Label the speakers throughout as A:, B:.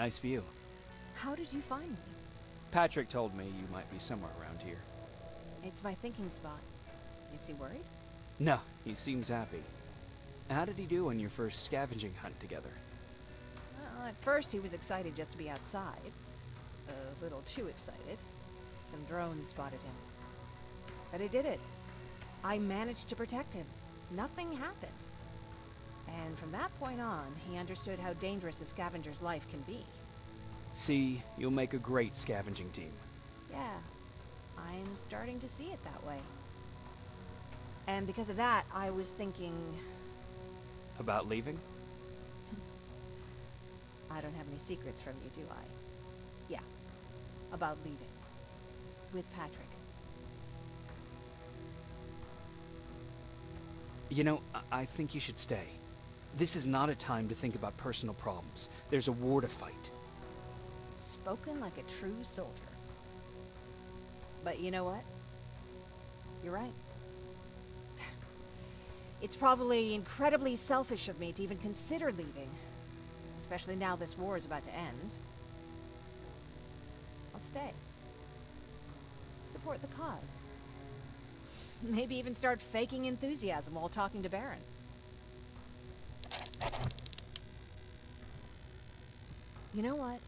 A: Nice view.
B: How did you find me?
A: Patrick told me you might be somewhere around here.
B: It's my thinking spot. Is he worried?
A: No, he seems happy. How did he do on your first scavenging hunt together?
B: Well, at first he was excited just to be outside. A little too excited. Some drones spotted him. But I did it. I managed to protect him. Nothing happened. And from that point on, he understood how dangerous a scavenger's life can be.
A: See, you'll make a great scavenging team.
B: Yeah, I'm starting to see it that way. And because of that, I was thinking...
A: About leaving?
B: I don't have any secrets from you, do I? Yeah, about leaving. With Patrick.
A: You know, I think you should stay. This is not a time to think about personal problems. There's a war to fight.
B: Spoken like a true soldier. But you know what? You're right. It's probably incredibly selfish of me to even consider leaving. Especially now this war is about to end. I'll stay. Support the cause. Maybe even start faking enthusiasm while talking to Baron. You know what?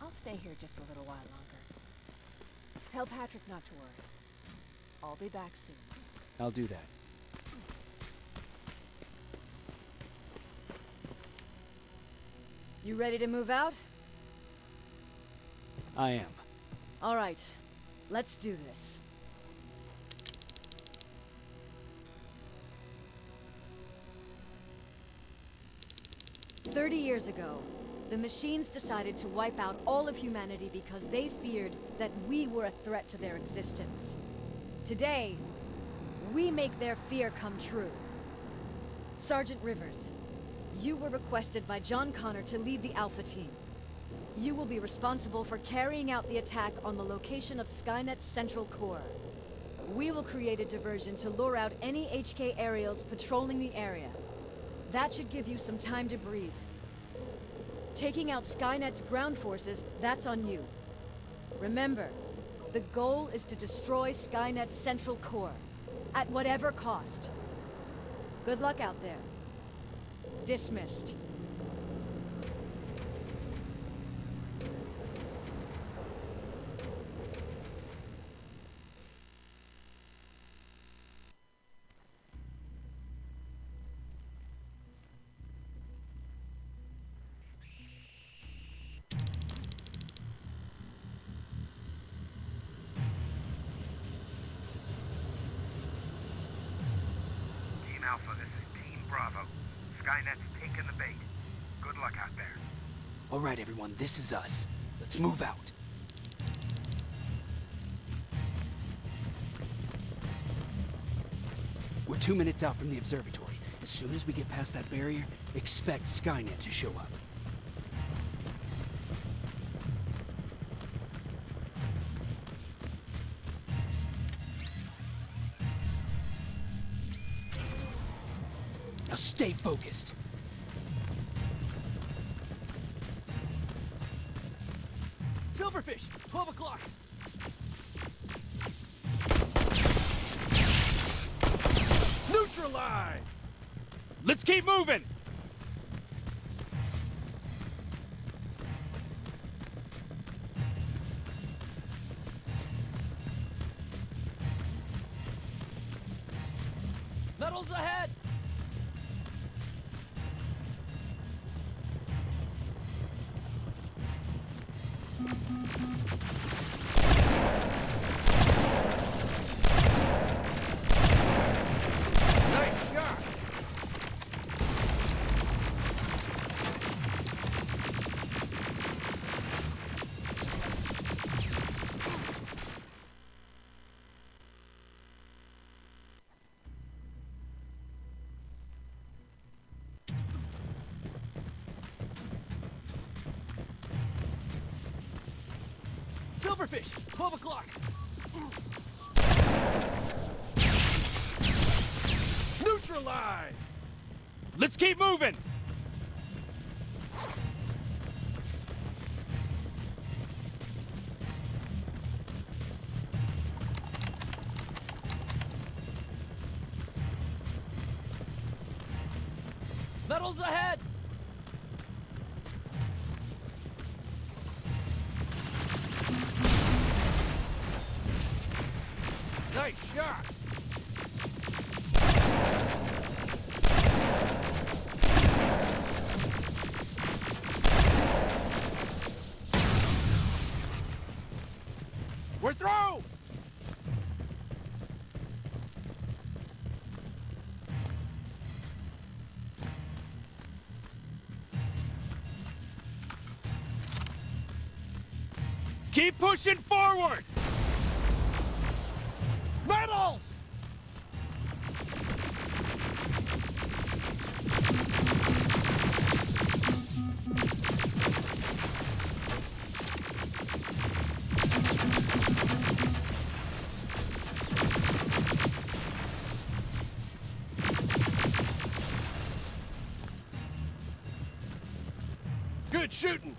B: I'll stay here just a little while longer. Tell Patrick not to worry. I'll be back soon.
A: I'll do that.
B: You ready to move out?
A: I am.
B: All right. Let's do this.
C: "30 years ago, the machines decided to wipe out all of humanity because they feared that we were a threat to their existence. Today, we make their fear come true. Sergeant Rivers, you were requested by John Connor to lead the Alpha team. You will be responsible for carrying out the attack on the location of Skynet's central core. We will create a diversion to lure out any HK aerials patrolling the area. That should give you some time to breathe. Taking out Skynet's ground forces, that's on you. Remember, the goal is to destroy Skynet's central core, at whatever cost. Good luck out there. Dismissed.
D: Team Alpha, this is Team Bravo. Skynet's taken the bait. Good luck out there.
A: All right, everyone, this is us. Let's move out. We're 2 minutes out from the observatory. As soon as we get past that barrier, expect Skynet to show up. Now stay focused.
E: Silverfish, 12 o'clock. Neutralized!
F: Let's keep moving!
E: Metals ahead!
F: Nice shot!
E: Silverfish, 12 o'clock.
F: Neutralized! Let's keep moving!
E: Metals ahead!
F: Nice shot. We're through! Keep pushing forward! Metals! Good shooting!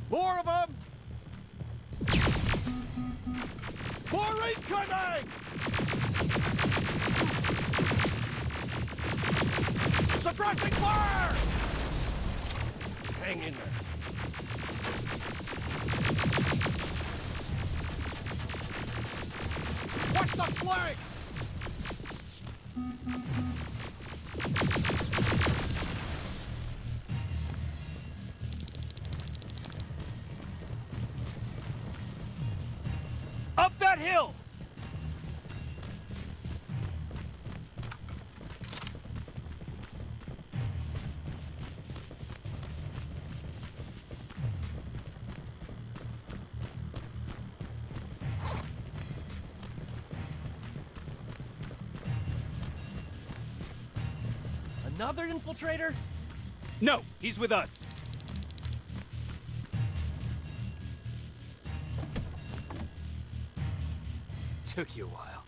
F: More of them! More incoming! Suppressing fire! Hang in there. Watch the flanks! Up that hill!
E: Another infiltrator?
F: No, he's with us.
A: Took you a while.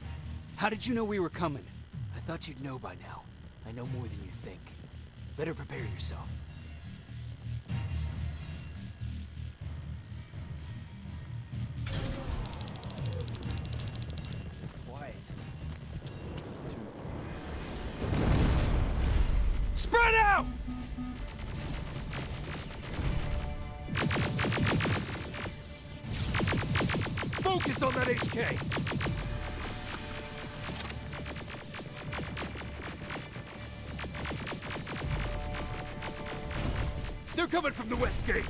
A: How did you know we were coming? I thought you'd know by now. I know more than you think. Better prepare yourself.
E: It's quiet.
F: Spread out! Focus on that HK! They're coming from the west gate!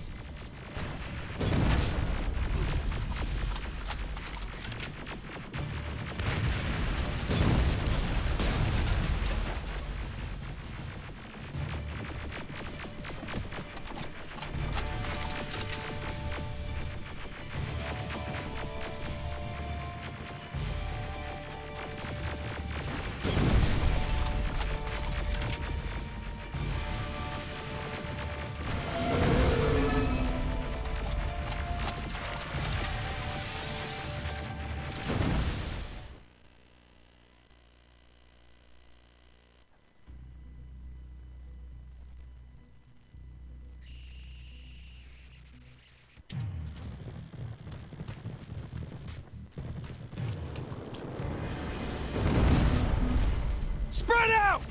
F: Spread out!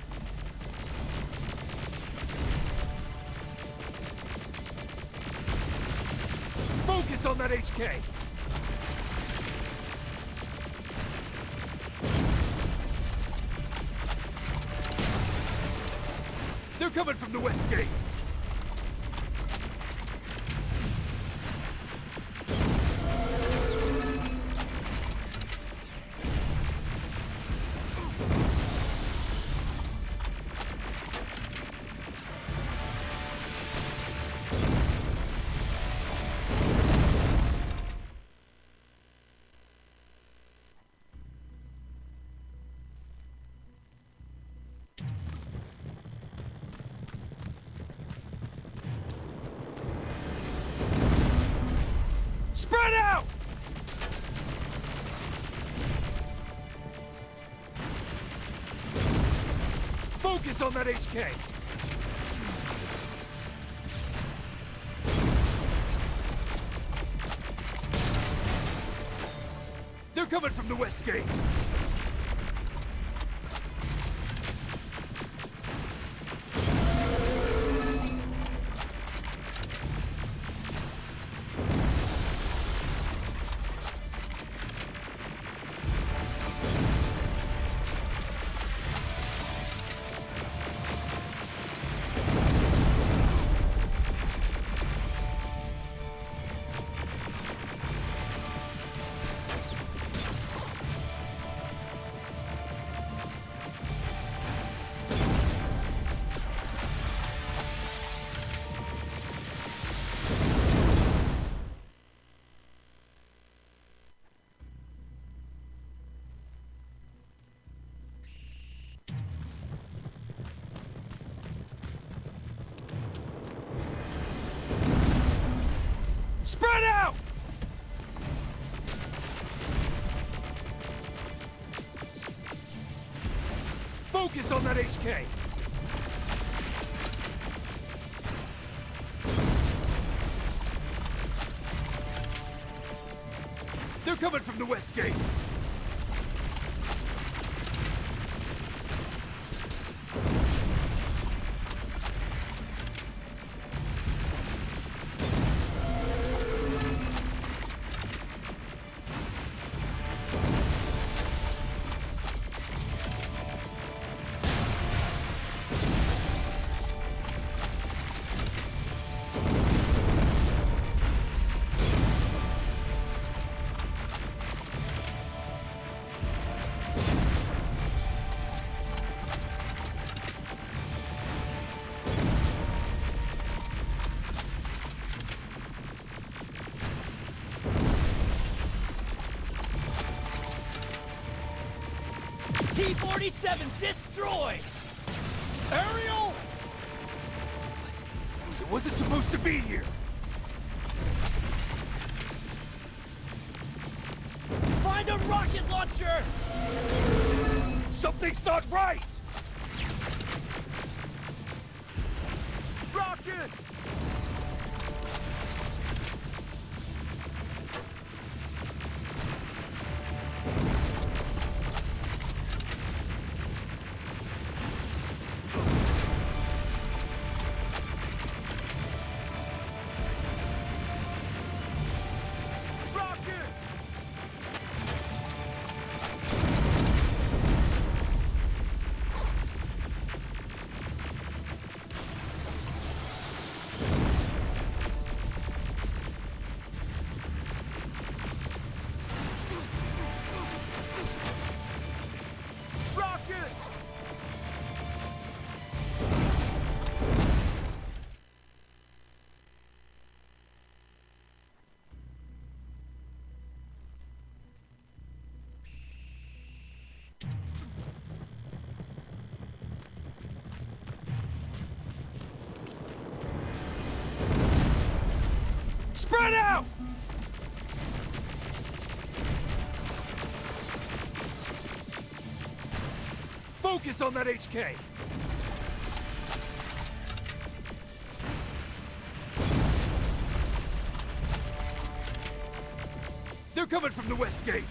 F: Focus on that HK! They're coming from the west gate! Spread out! Focus on that HK! coming from the west gate! Spread out! Focus on that HK! They're coming from the west gate!
E: T-47 destroyed! Aerial!
F: It wasn't supposed to be here!
E: Find a rocket launcher!
F: Something's not right!
E: Rockets!
F: Spread out! Focus on that HK! They're coming from the west gate!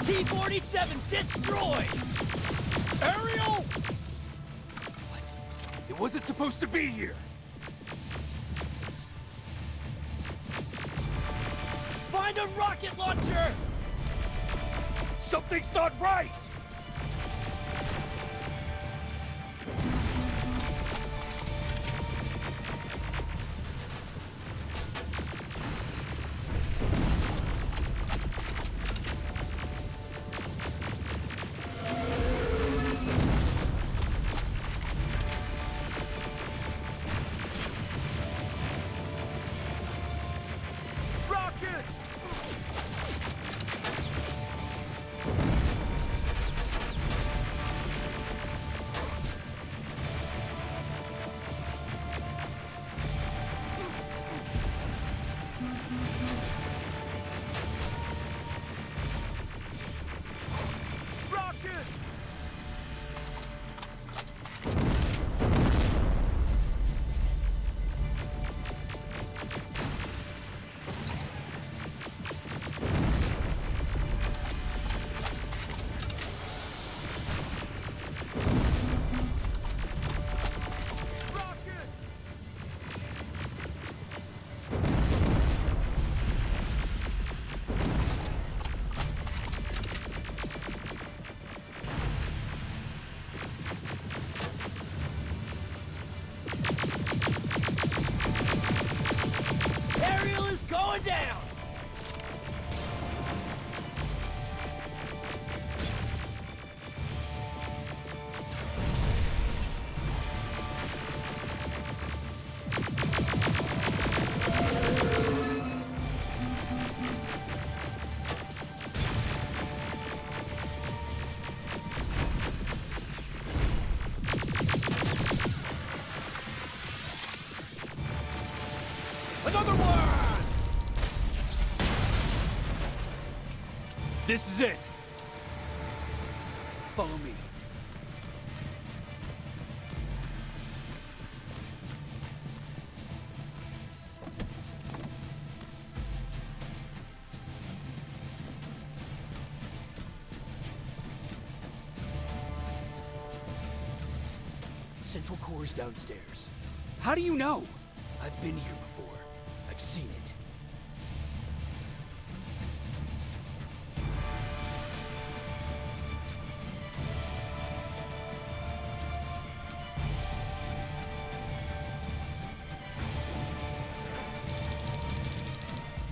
E: T-47 destroyed! Aerial!
F: What? It It wasn't supposed to be here!
E: Find a rocket launcher!
F: Something's not right! Rocket! Rocket! Rocket!
E: Ariel is going down! Another one!
F: This is it! Follow me.
A: Central Core's downstairs. How do you know? I've been here before. I've seen it.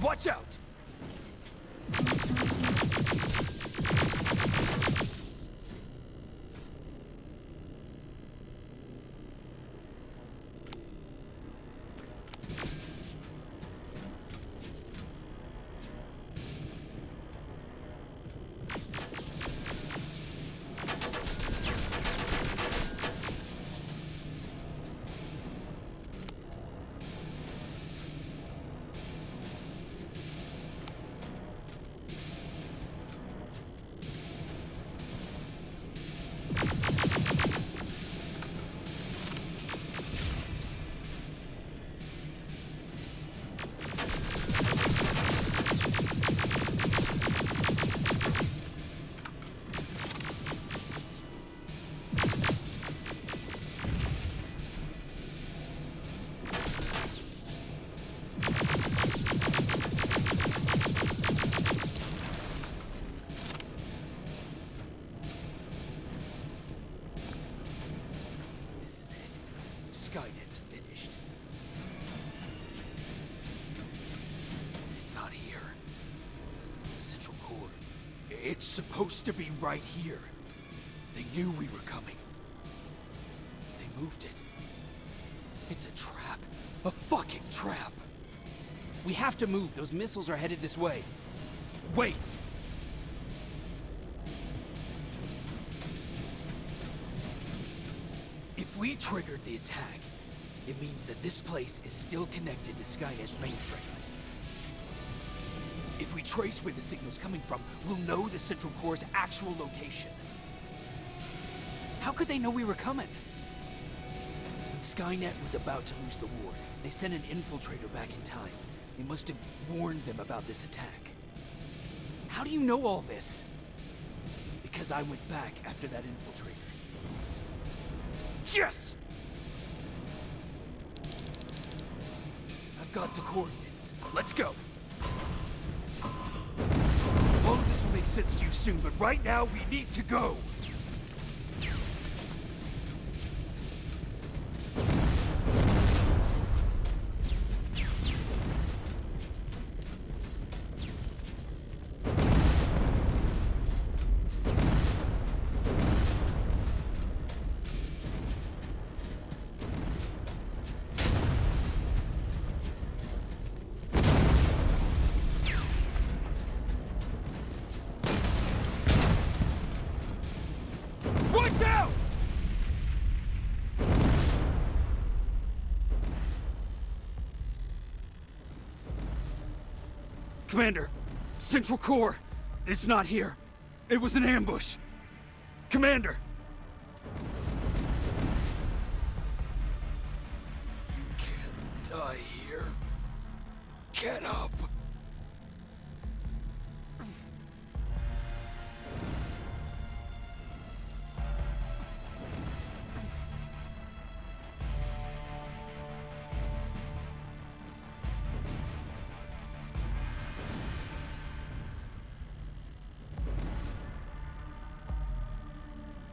F: Watch out!
A: Skynet's finished. It's not here. The Central Core. It's supposed to be right here. They knew we were coming. They moved it. It's a trap. A fucking trap. We have to move. Those missiles are headed this way. Wait! If we triggered the attack, it means that this place is still connected to Skynet's mainframe. If we trace where the signal's coming from, we'll know the Central Core's actual location. How could they know we were coming? When Skynet was about to lose the war, they sent an infiltrator back in time. They must have warned them about this attack. How do you know all this? Because I went back after that infiltrator. Yes! got the coordinates. Let's go. All of this will make sense to you soon, but right now we need to go. Watch out! Commander, Central Core, it's not here. It was an ambush. Commander! You can't die here. Get up!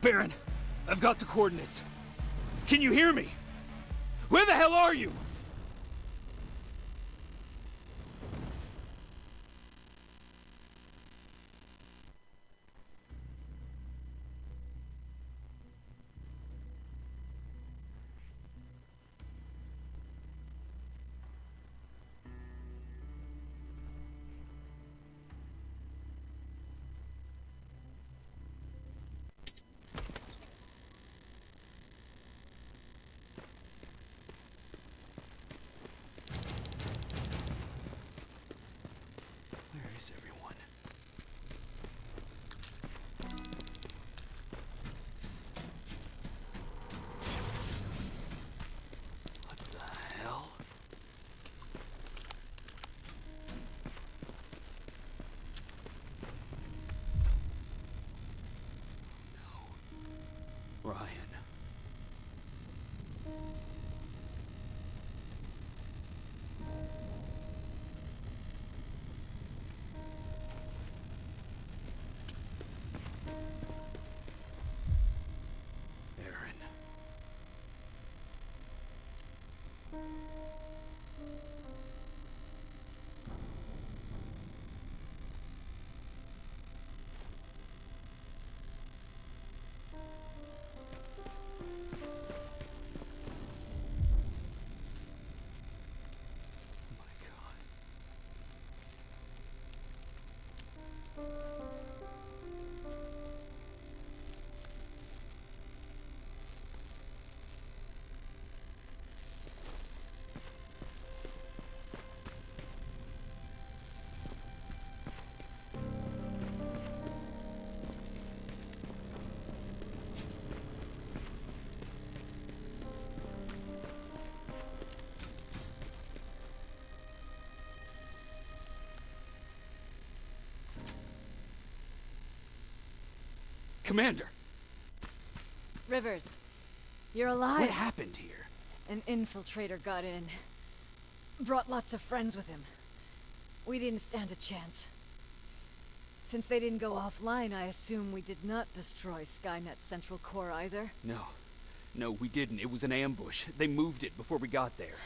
A: Baron, I've got the coordinates. Can you hear me? Where the hell are you? Where is everyone? What the hell? No. Ryan. Aaron. Oh my God. Commander,
C: Rivers, you're alive.
A: what happened here?
C: An infiltrator got in. Brought lots of friends with him. We didn't stand a chance. Since they didn't go offline, I assume we did not destroy Skynet's central core either.
A: No, we didn't. It was an ambush. They moved it before we got there.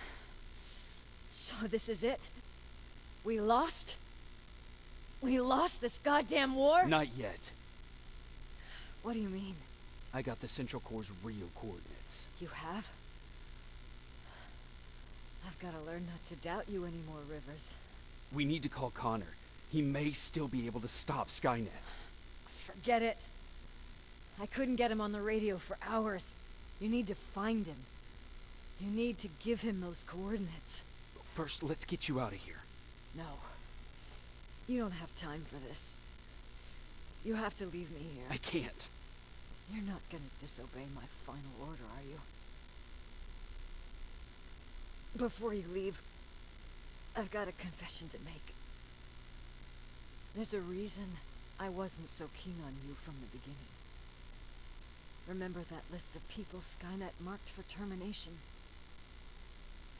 C: So this is it? We lost? We lost this goddamn war?
A: Not yet.
C: What do you mean?
A: I got the Central Core's real coordinates.
C: You have? I've gotta learn not to doubt you anymore, Rivers.
A: We need to call Connor. He may still be able to stop Skynet.
C: Forget it. I couldn't get him on the radio for hours. You need to find him. You need to give him those coordinates.
A: First, let's get you out of here.
C: No. You don't have time for this. You have to leave me here.
A: I can't.
C: You're not gonna disobey my final order, are you? Before you leave, I've got a confession to make. There's a reason I wasn't so keen on you from the beginning. Remember that list of people Skynet marked for termination?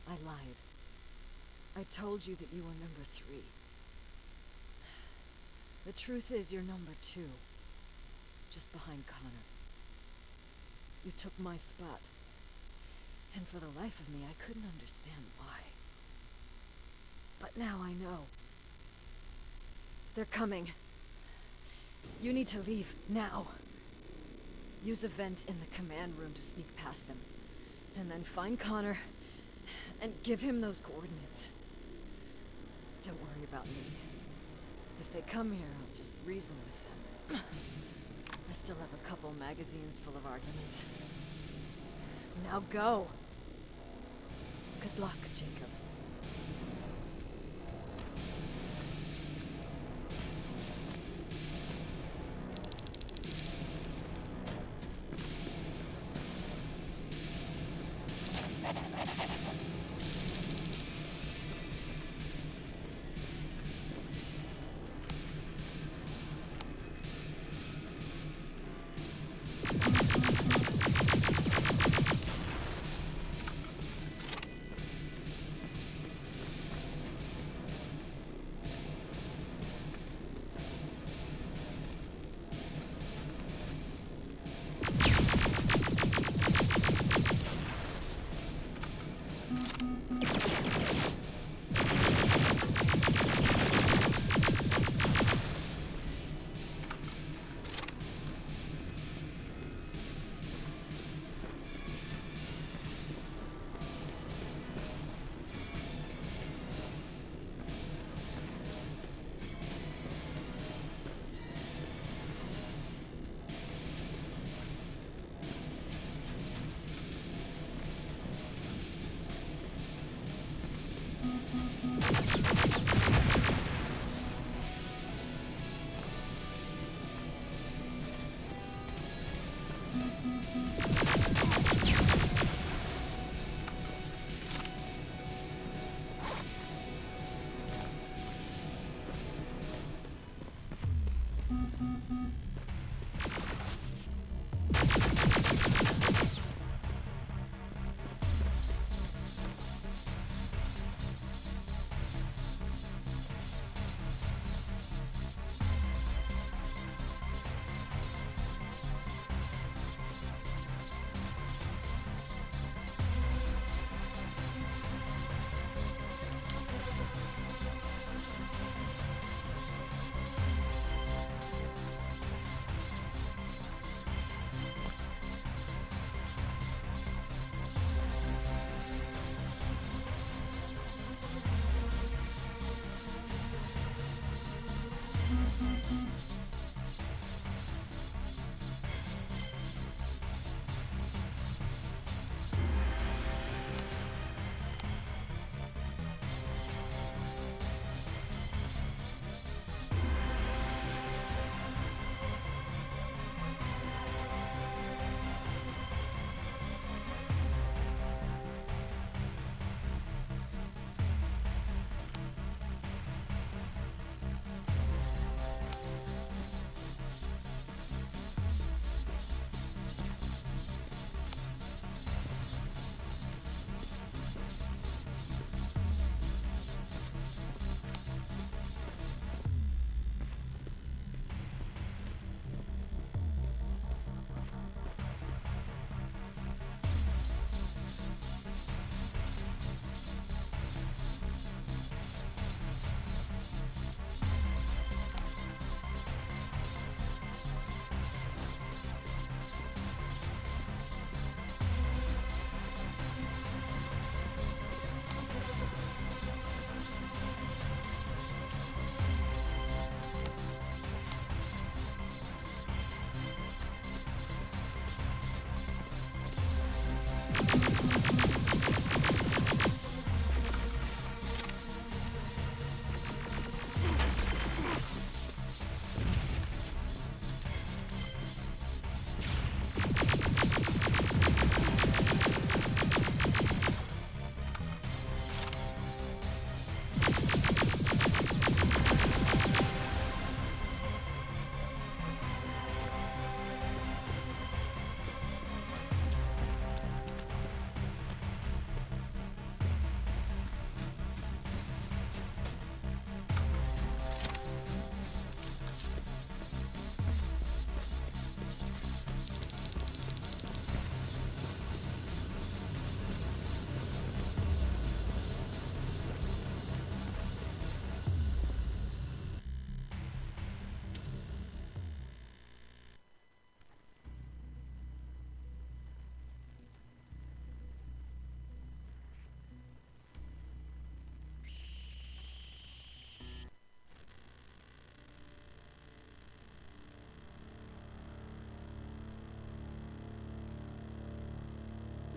C: I lied. I told you that you were number 3. The truth is, you're number 2. Just behind Connor. You took my spot. And for the life of me, I couldn't understand why. But now I know. They're coming. You need to leave, now. Use a vent in the command room to sneak past them. And then find Connor, and give him those coordinates. Don't worry about me. If they come here, I'll just reason with them. I still have a couple magazines full of arguments. Now go! Good luck, Jacob.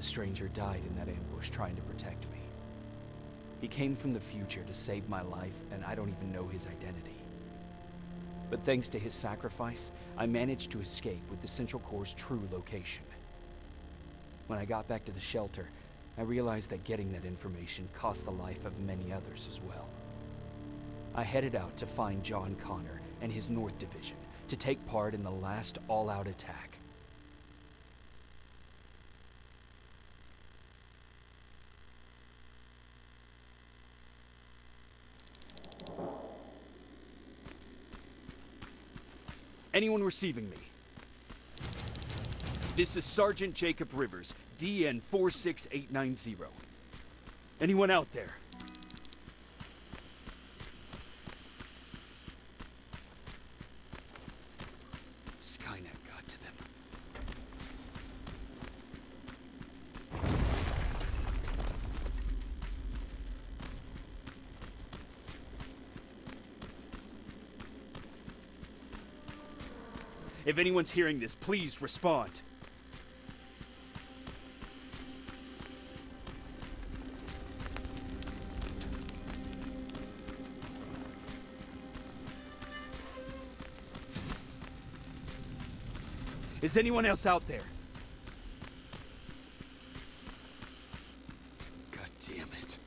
A: The stranger died in that ambush trying to protect me. He came from the future to save my life, and I don't even know his identity. But thanks to his sacrifice, I managed to escape with the Central Core's true location. When I got back to the shelter, I realized that getting that information cost the life of many others as well. I headed out to find John Connor and his North Division to take part in the last all-out attack. Anyone receiving me? This is Sergeant Jacob Rivers, DN 46890. Anyone out there? Skynet got to them. If anyone's hearing this, please respond. Is anyone else out there? God damn it.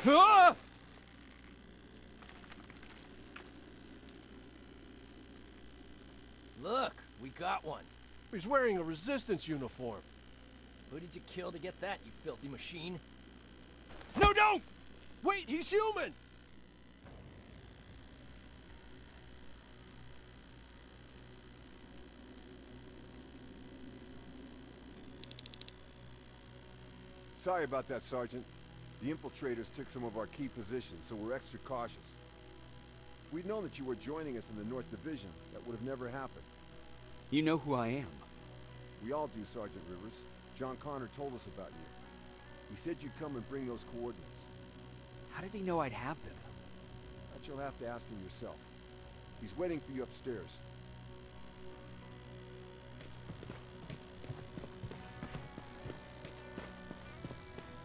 A: Ah!
E: Look, we got one.
G: He's wearing a resistance uniform.
E: Who did you kill to get that, you filthy machine?
G: No, don't! Wait, he's human!
H: Sorry about that, Sergeant. The infiltrators took some of our key positions, so we're extra cautious. If we'd known that you were joining us in the North Division, that would have never happened.
A: You know who I am.
H: We all do, Sergeant Rivers. John Connor told us about you. He said you'd come and bring those coordinates.
A: How did he know I'd have them?
H: That you'll have to ask him yourself. He's waiting for you upstairs.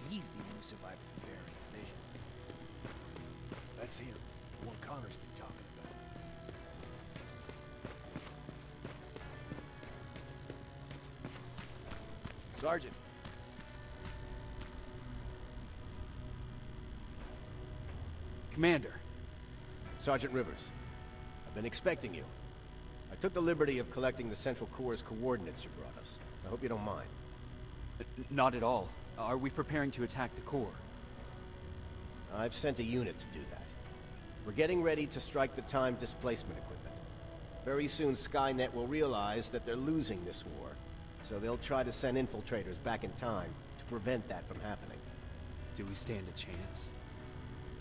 E: He's the only survivor from Barry Division.
G: That's him, the one Connor's been talking about.
E: Sergeant.
A: Commander.
I: Sergeant Rivers, I've been expecting you. I took the liberty of collecting the Central Core's coordinates you brought us. I hope you don't mind.
A: Not at all. Are we preparing to attack the core?
I: I've sent a unit to do that. We're getting ready to strike the time displacement equipment. Very soon Skynet will realize that they're losing this war, so they'll try to send infiltrators back in time to prevent that from happening.
A: Do we stand a chance?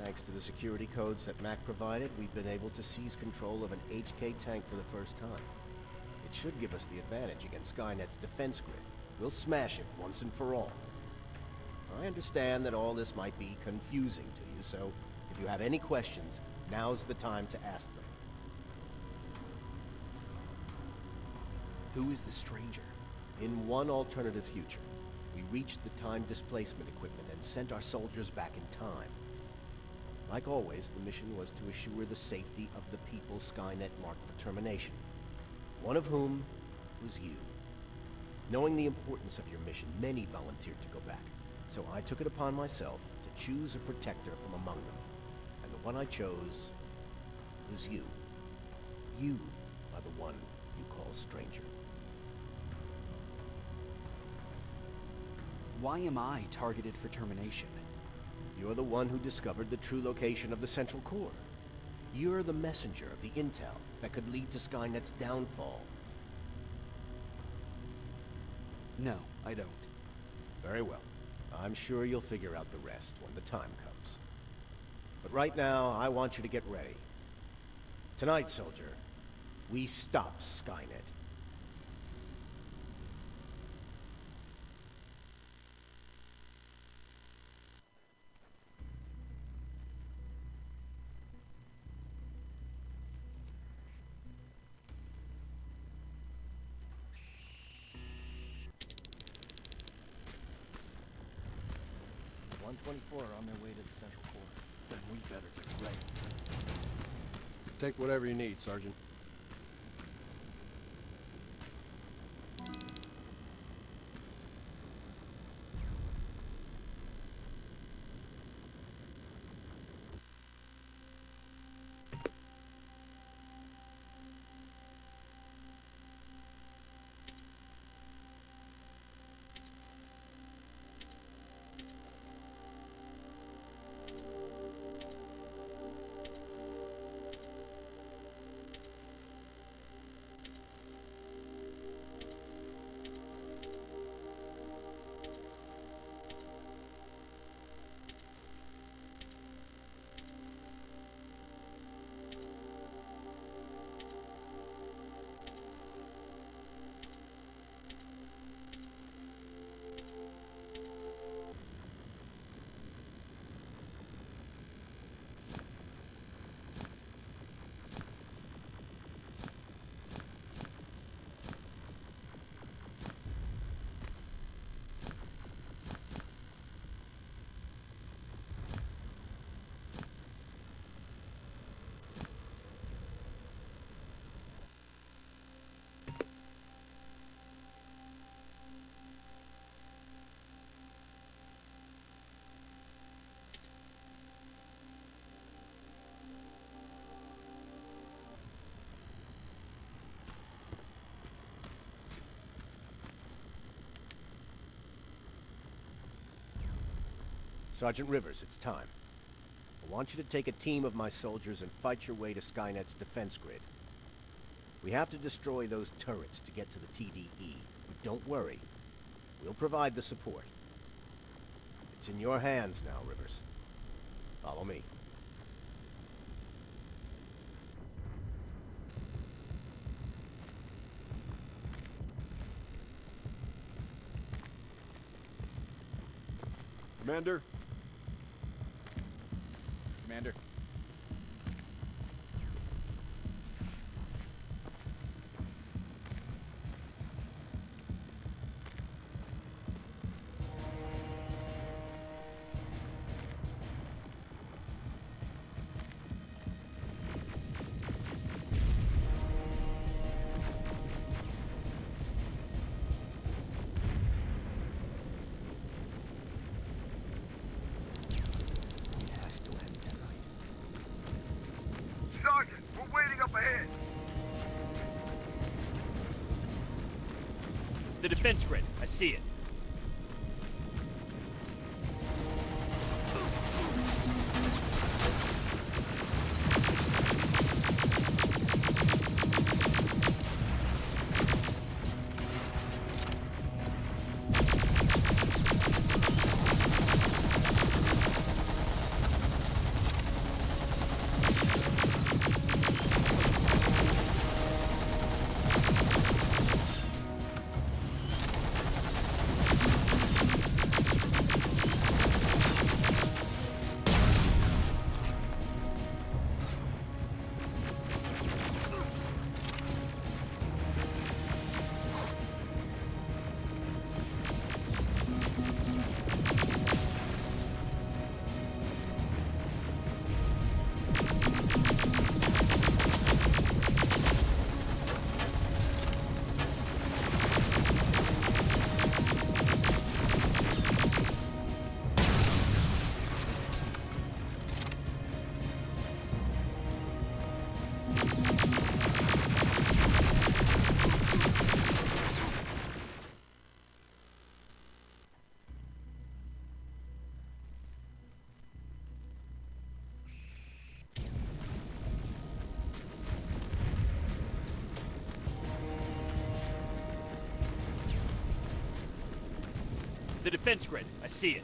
I: Thanks to the security codes that Mac provided, we've been able to seize control of an HK tank for the first time. It should give us the advantage against Skynet's defense grid. We'll smash it once and for all. I understand that all this might be confusing to you, so if you have any questions, now's the time to ask them.
A: Who is the stranger?
I: In one alternative future, we reached the time displacement equipment and sent our soldiers back in time. Like always, the mission was to assure the safety of the people Skynet marked for termination. One of whom was you. Knowing the importance of your mission, many volunteered to go back. So I took it upon myself to choose a protector from among them. And the one I chose was you. You are the one you call stranger.
A: Why am I targeted for termination?
I: You're the one who discovered the true location of the Central Core. You're the messenger of the intel that could lead to Skynet's downfall.
A: No, I don't.
I: Very well. I'm sure you'll figure out the rest when the time comes. But right now, I want you to get ready. Tonight, soldier, we stop Skynet.
E: 124 are on their way to the central core.
G: Then we better get ready.
J: Take whatever you need, Sergeant.
I: Sergeant Rivers, it's time. I want you to take a team of my soldiers and fight your way to Skynet's defense grid. We have to destroy those turrets to get to the TDE. But don't worry. We'll provide the support. It's in your hands now, Rivers. Follow me.
H: Commander?
E: Commander.
D: Sergeant, we're waiting up ahead.
F: The defense grid. I see it. The defense grid. I see it.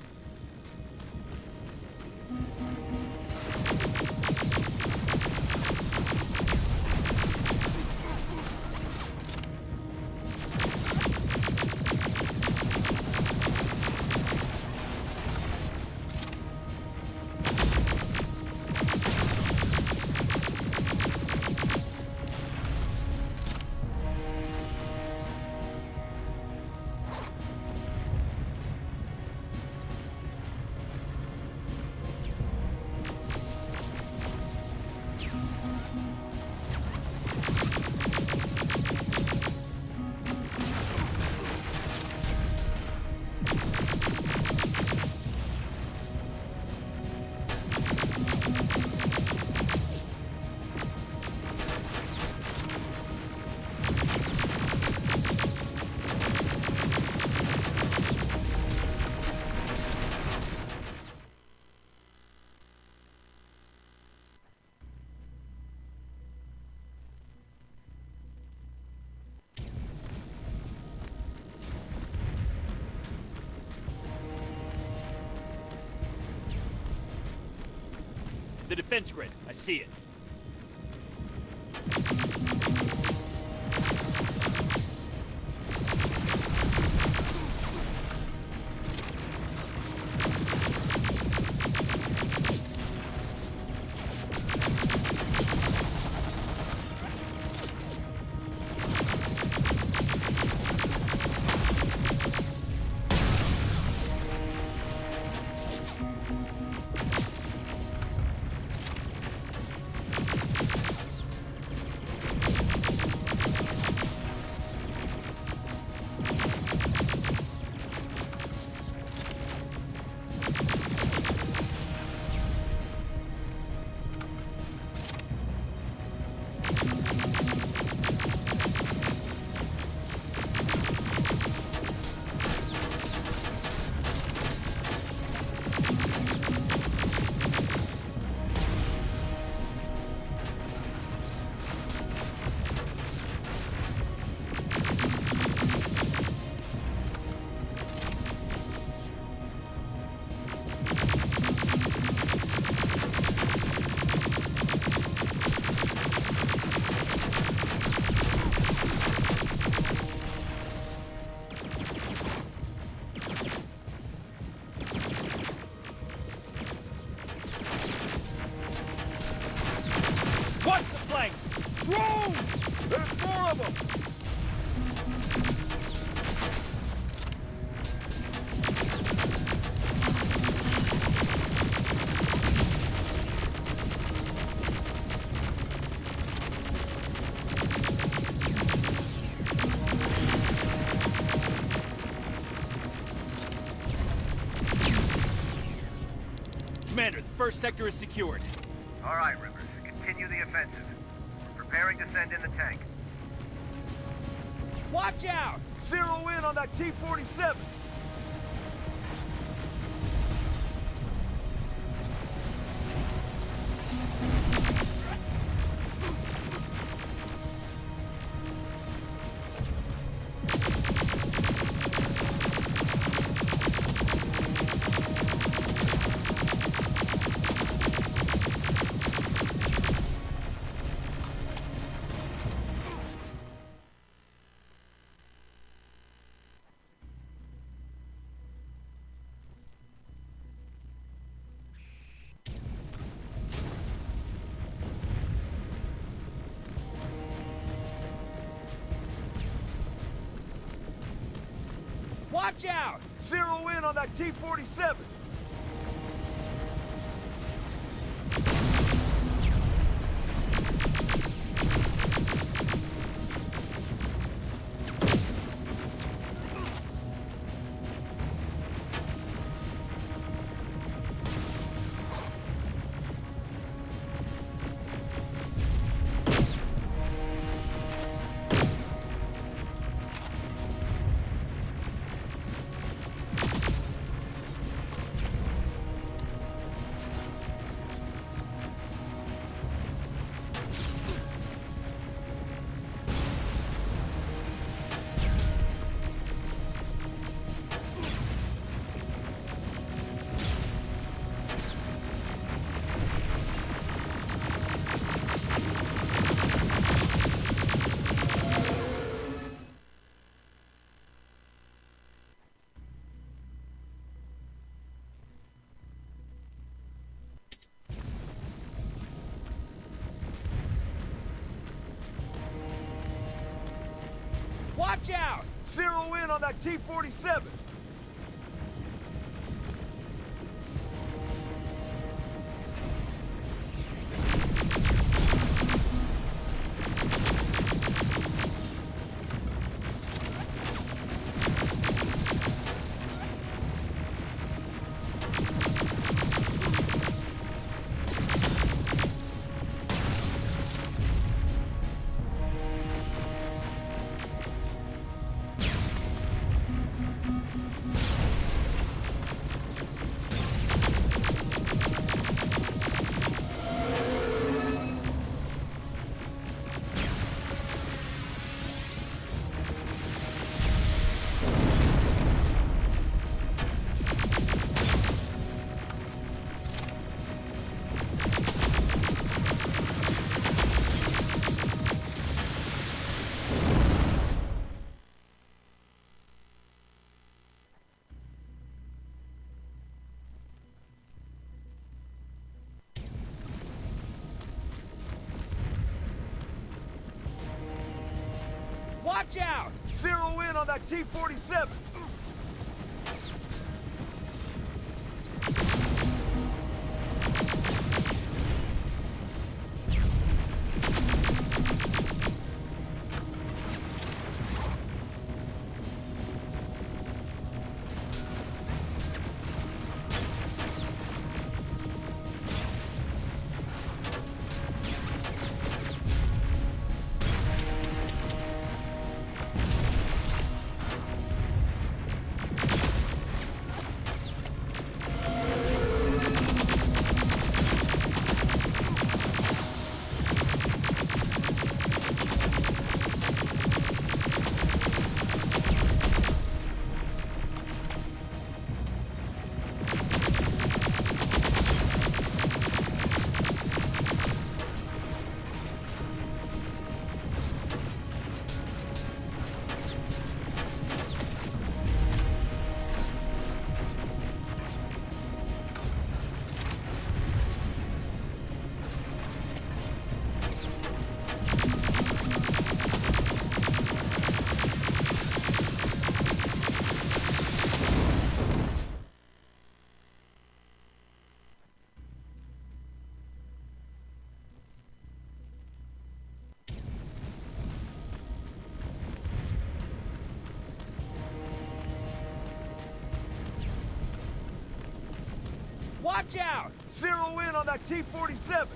F: The defense grid. I see it. Watch the flanks!
H: Drones! There's more of them!
F: Commander, the first sector is secured.
D: All right, Rivers. Continue the offensive. We're preparing to send in the tank.
H: Watch out! Zero in on that T-47! Watch out! Zero in on that T-47! Watch out! Zero in on that T-47!
F: Watch out!
H: Zero in on that T-47!
F: Watch out!
H: Zero in on that T-47!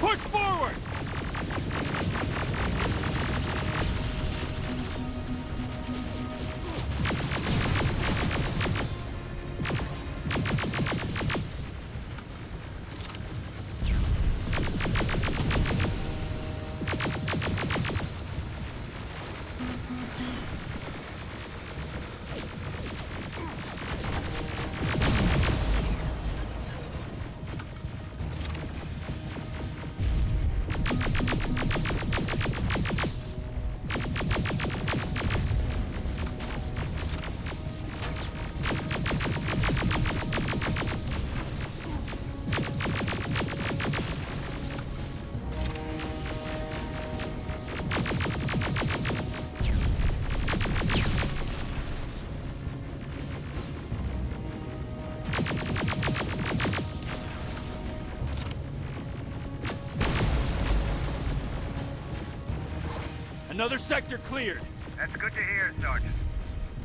F: Push forward! Another sector cleared.
D: That's good to hear, Sergeant.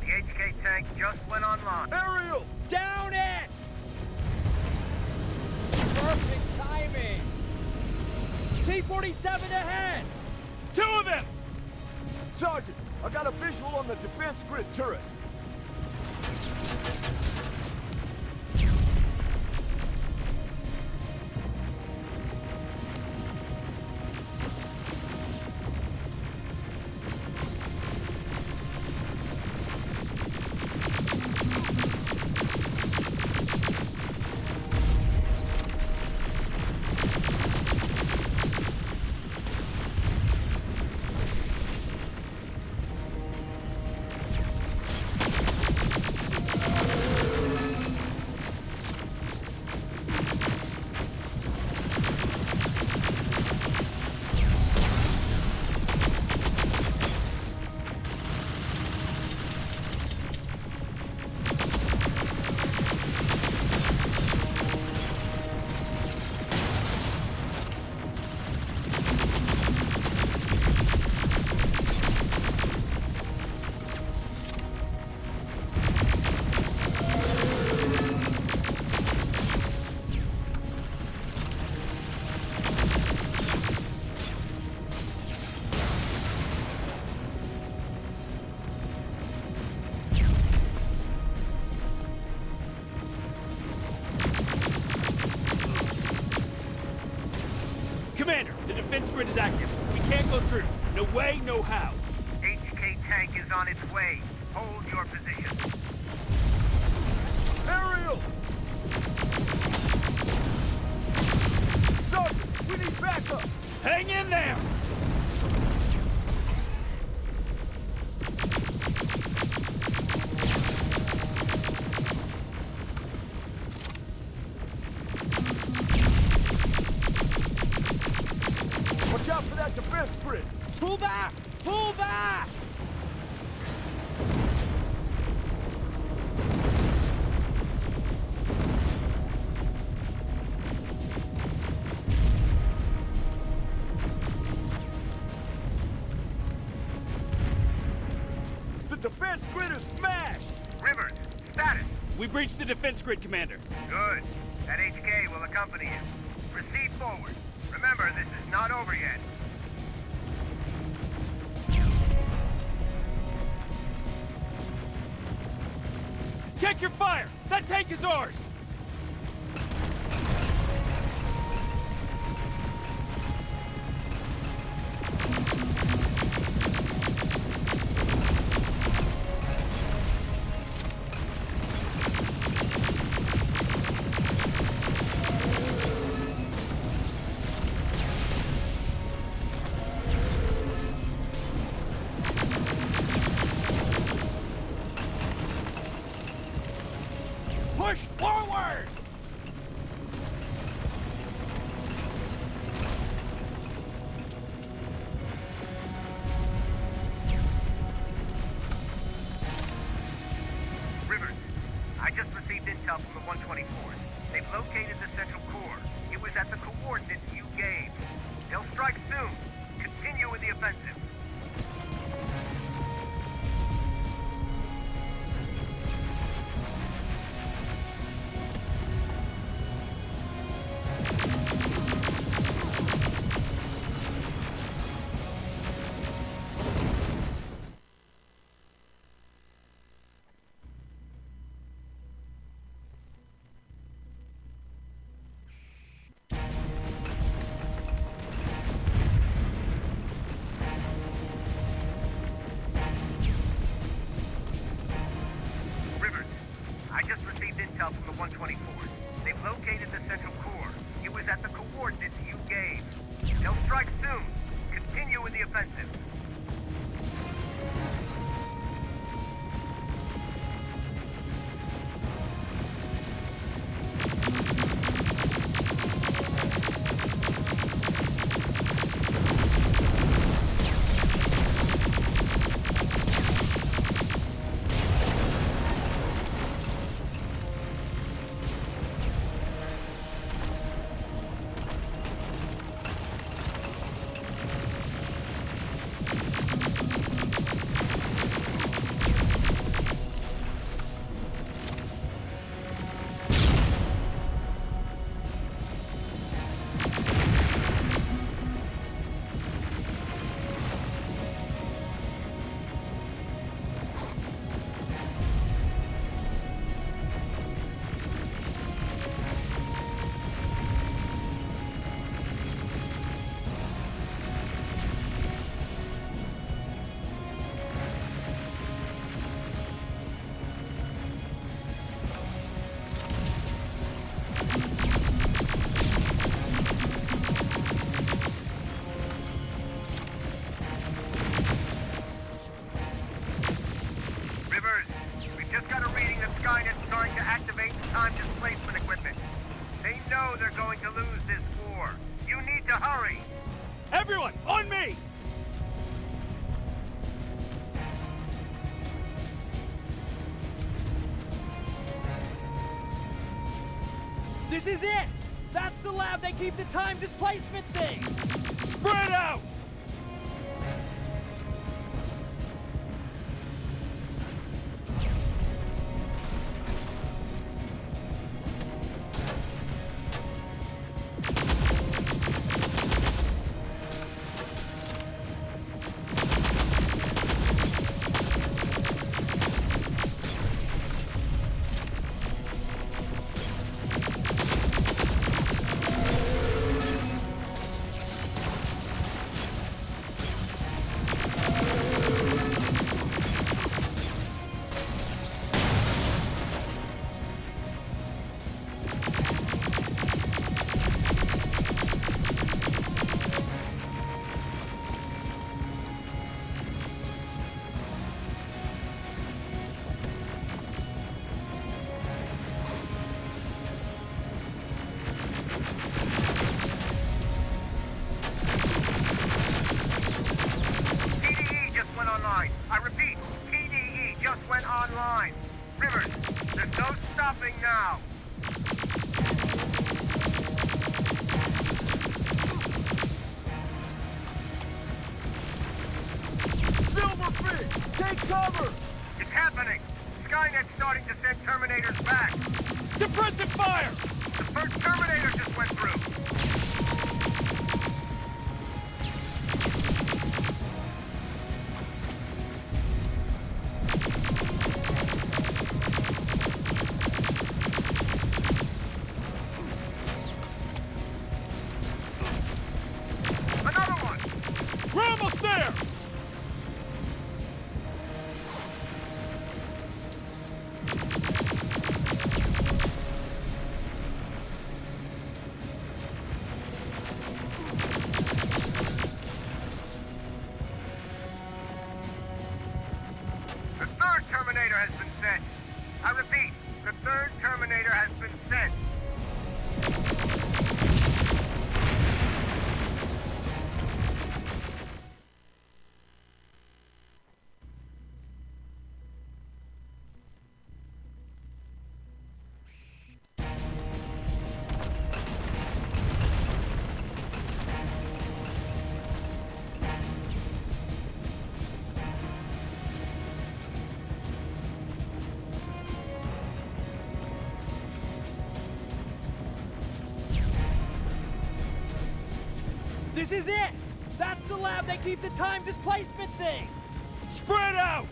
D: The HK tank just went online.
H: Aerial!
F: Down it! Perfect timing! T-47 ahead! Two of them!
H: Sergeant, I got a visual on the defense grid turrets.
F: defense grid is active. We can't go through. No way, no how.
D: HK tank is on its way. Hold your position.
F: Aerial!
H: Sergeant, we need backup!
F: Hang in there!
H: Watch out for that defense grid!
F: Pull back! Pull back!
H: The defense grid is smashed!
D: Rivers, status.
F: We breached the defense grid, Commander.
D: Good. That HK will accompany you. Proceed forward. Remember, this is not over yet.
F: Check your fire! That tank is ours! Push forward!
D: Rivers, I just received intel from the 124th. They've located the central core. It was at the coordinates you gave. They'll strike soon. Continue with the offensive. Rivers, I just received intel from the 124th. They've located the central core. It was at the coordinates you gave. They'll strike soon. Continue with the offensive. Rivers, we've just got a reading that Skynet's trying to activate the time displacement equipment. They know they're going to lose this war. You need to hurry.
F: Everyone, on me!
E: This is it! That's the lab they keep the time displacement thing!
F: Spread out!
D: Rivers, there's no stopping now.
H: Silverfish, take cover!
D: It's happening. Skynet's starting to send Terminators back.
F: Suppressive fire!
D: The first Terminator just went through. Another one!
F: We're almost there!
D: The third Terminator has been sent. I repeat, the third Terminator has been sent.
E: This is it! That's the lab they keep the time displacement thing!
F: Spread out!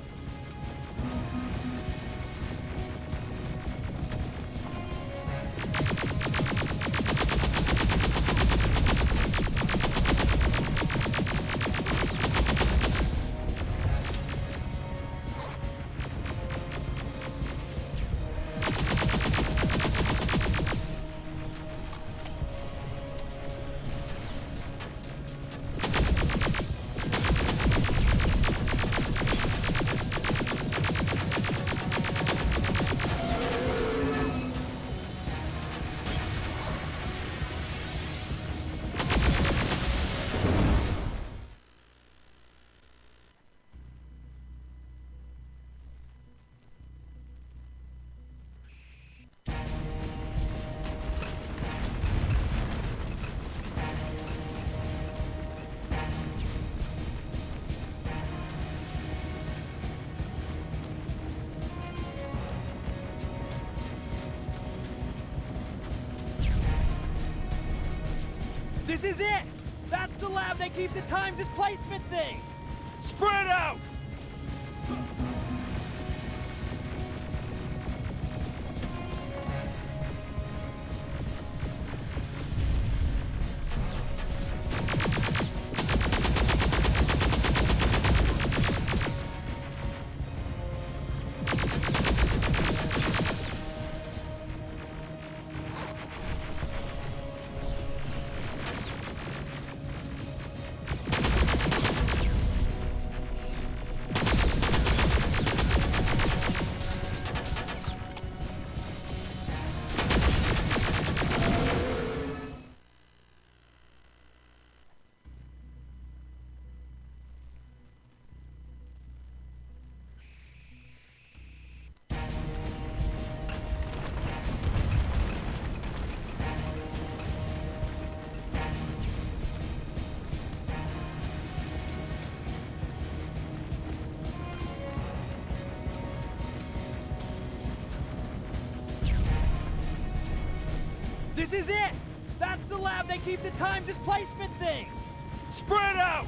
E: This is it! That's the lab they keep the time displacement thing!
F: Spread out!
E: This is it! That's the lab they keep the time displacement thing!
F: Spread out!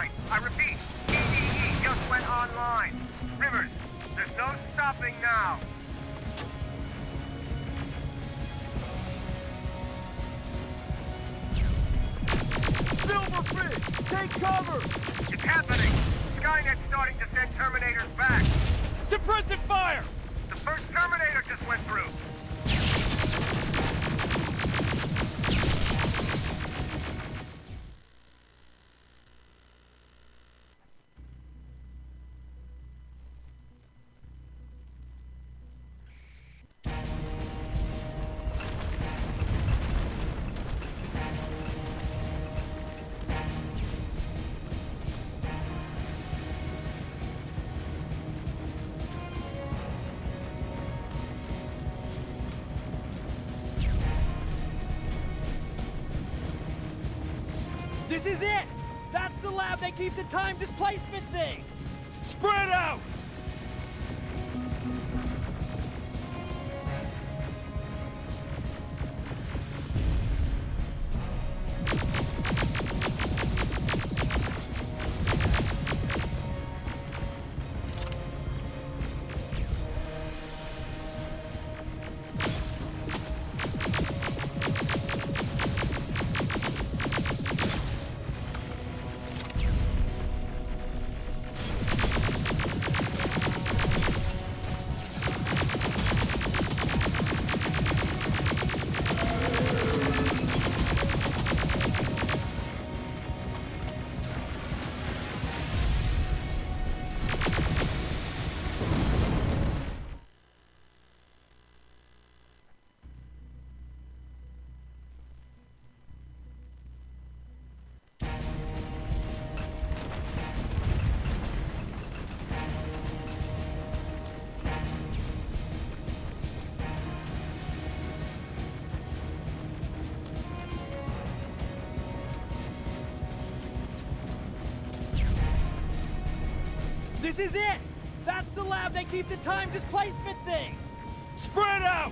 D: online. I repeat, PDE just went online. Rivers, there's no stopping now.
H: Silverfish! Take cover!
D: It's happening. Skynet's starting to send Terminators back.
F: Suppressive fire!
D: The first Terminator just went through.
E: This is it! That's the lab they keep the time displacement thing!
F: Spread out!
E: This is it! That's the lab they keep the time displacement thing!
F: Spread out!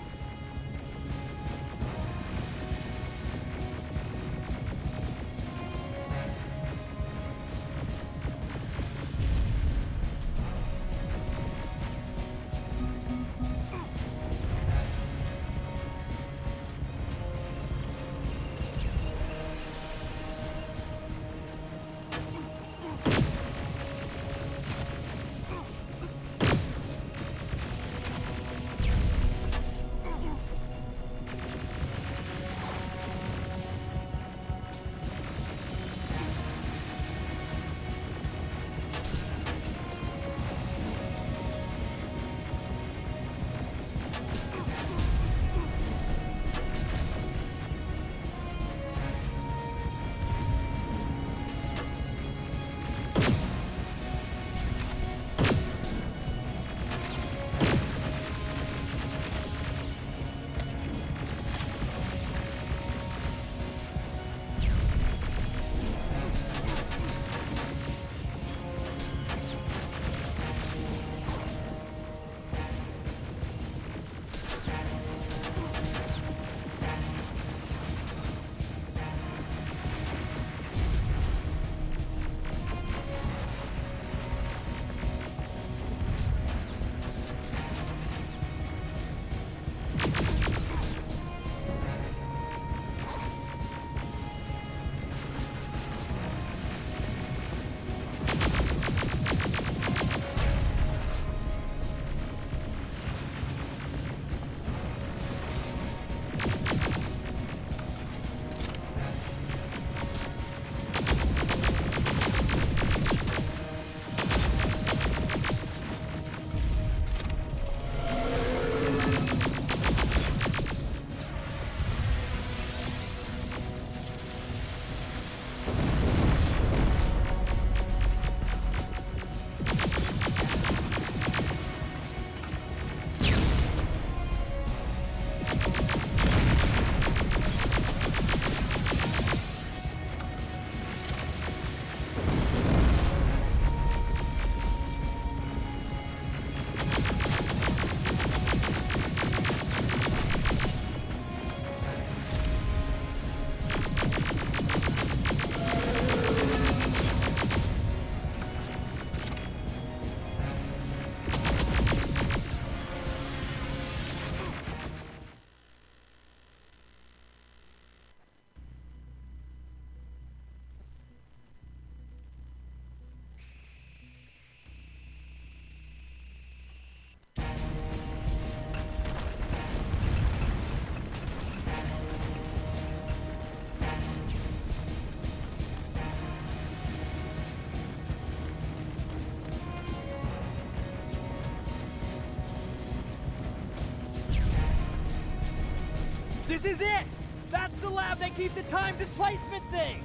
E: This is it! That's the lab they keep the time displacement thing!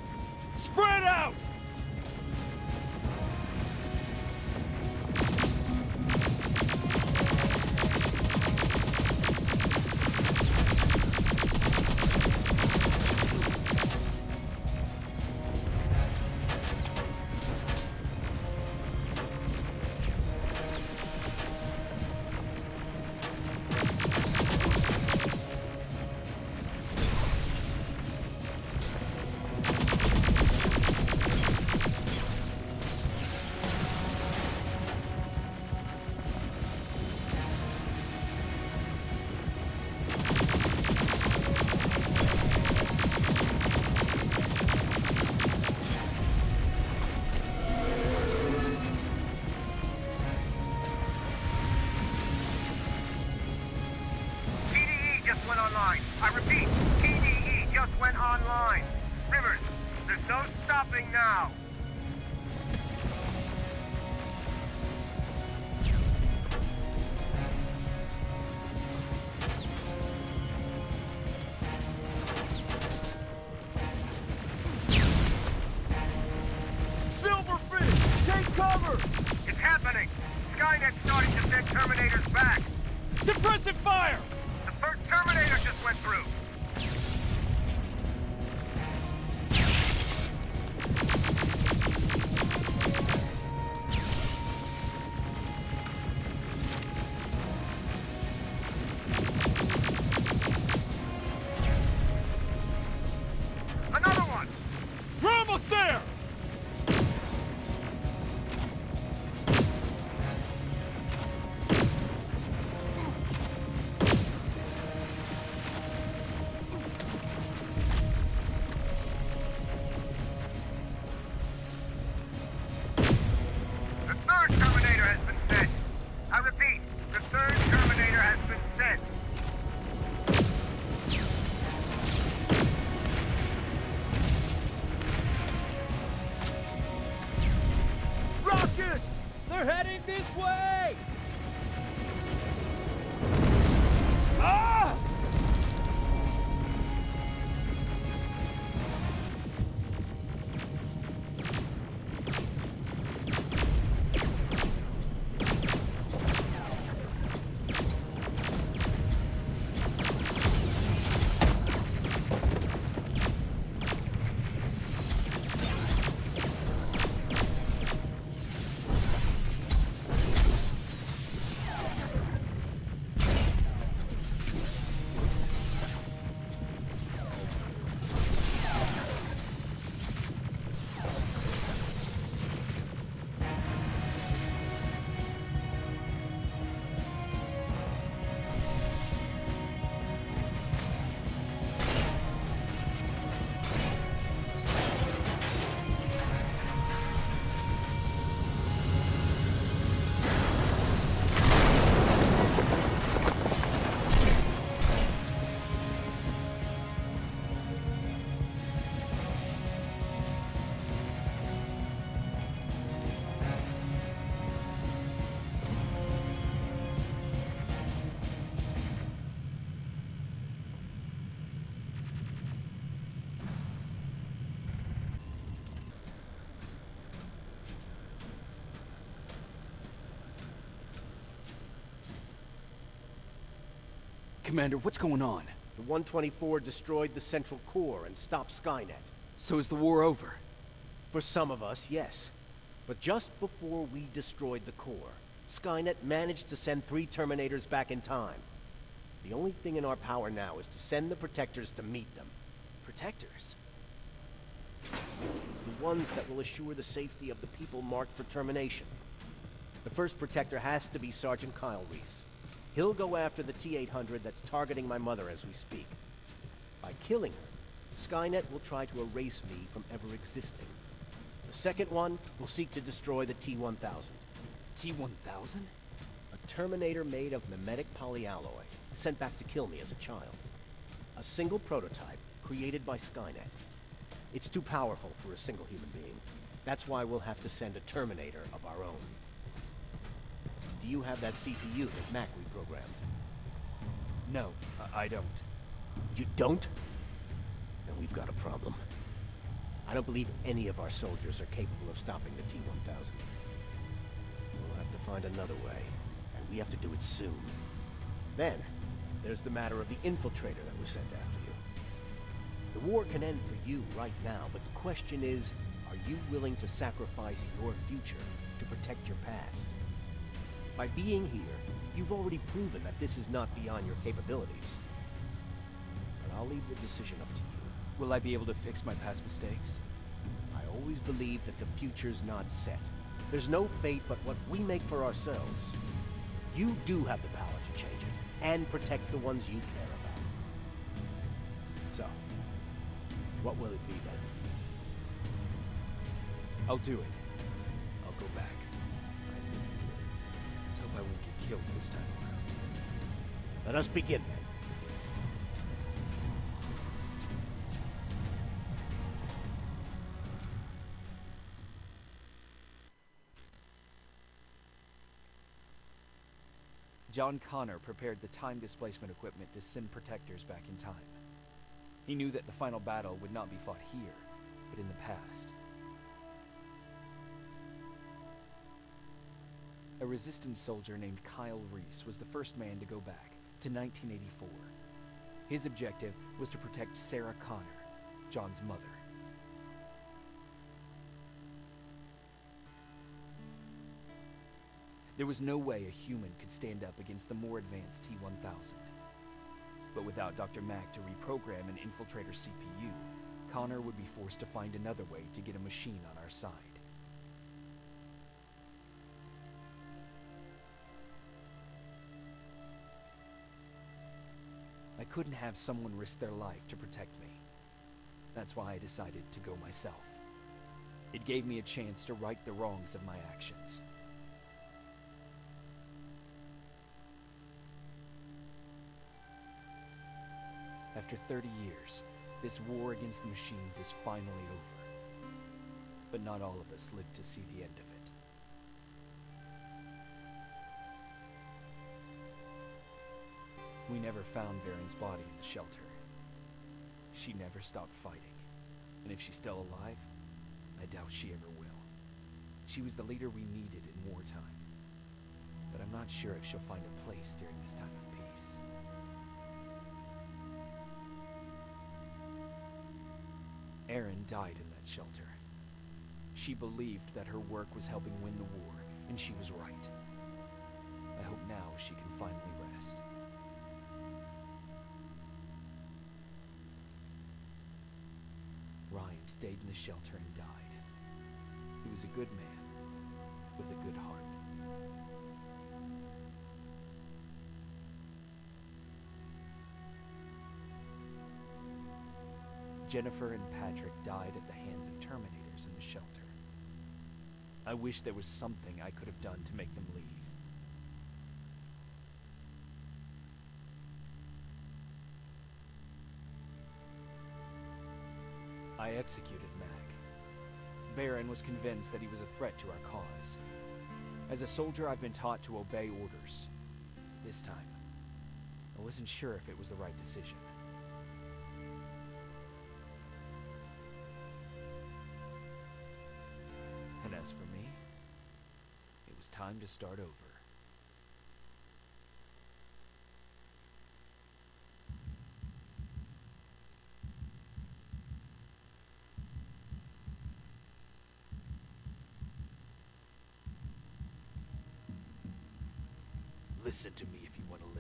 F: Spread out!
D: TDE just went online. I repeat, TDE just went online. Rivers, there's no stopping now.
F: Silverfish! Take cover!
D: It's happening. Skynet's starting to send Terminators back.
F: Suppressive fire!
D: The first Terminator just went through. Another one!
F: We're almost there!
D: The third Terminator has been sent. I repeat, the third Terminator has been sent.
E: Rockets! They're heading this way!
F: Ah!
A: Commander, what's going on?
I: The 124 destroyed the central core and stopped Skynet.
A: So is the war over?
I: For some of us, yes. But just before we destroyed the core, Skynet managed to send 3 Terminators back in time. The only thing in our power now is to send the Protectors to meet them.
A: Protectors?
I: The ones that will assure the safety of the people marked for termination. The first Protector has to be Sergeant Kyle Reese. He'll go after the T-800 that's targeting my mother as we speak. By killing her, Skynet will try to erase me from ever existing. The second one will seek to destroy the T-1000.
A: T-1000?
I: A Terminator made of mimetic polyalloy, sent back to kill me as a child. A single prototype, created by Skynet. It's too powerful for a single human being. That's why we'll have to send a Terminator of our own. Do you have that CPU that Mac reprogrammed?
A: No, I don't.
I: You don't? Then we've got a problem. I don't believe any of our soldiers are capable of stopping the T-1000. We'll have to find another way, and we have to do it soon. Then, there's the matter of the infiltrator that was sent after you. The war can end for you right now, but the question is, are you willing to sacrifice your future to protect your past? By being here, you've already proven that this is not beyond your capabilities. But I'll leave the decision up to you.
F: Will I be able to fix my past mistakes?
I: I always believe that the future's not set. There's no fate but what we make for ourselves. You do have the power to change it, and protect the ones you care about. So, what will it be then?
F: I'll do it. I'll go back. Let's hope I won't get killed this time around.
I: Let us begin then.
F: John Connor prepared the time displacement equipment to send protectors back in time. He knew that the final battle would not be fought here, but in the past. A resistance soldier named Kyle Reese was the first man to go back to 1984. His objective was to protect Sarah Connor, John's mother. There was no way a human could stand up against the more advanced T-1000. But without Dr. Mack to reprogram an infiltrator CPU, Connor would be forced to find another way to get a machine on our side. I couldn't have someone risk their life to protect me. That's why I decided to go myself. It gave me a chance to right the wrongs of my actions. After 30 years, this war against the machines is finally over. But not all of us lived to see the end of it. We never found Baron's body in the shelter. She never stopped fighting. And if she's still alive, I doubt she ever will. She was the leader we needed in wartime. But I'm not sure if she'll find a place during this time of peace. Erin died in that shelter. She believed that her work was helping win the war, and she was right. I hope now she can finally rest. Ryan stayed in the shelter and died. He was a good man, with a good heart. Jennifer and Patrick died at the hands of Terminators in the shelter. I wish there was something I could have done to make them leave. I executed Mac. Baron was convinced that he was a threat to our cause. As a soldier, I've been taught to obey orders. This time, I wasn't sure if it was the right decision. And as for me, it was time to start over. Listen to me if you want to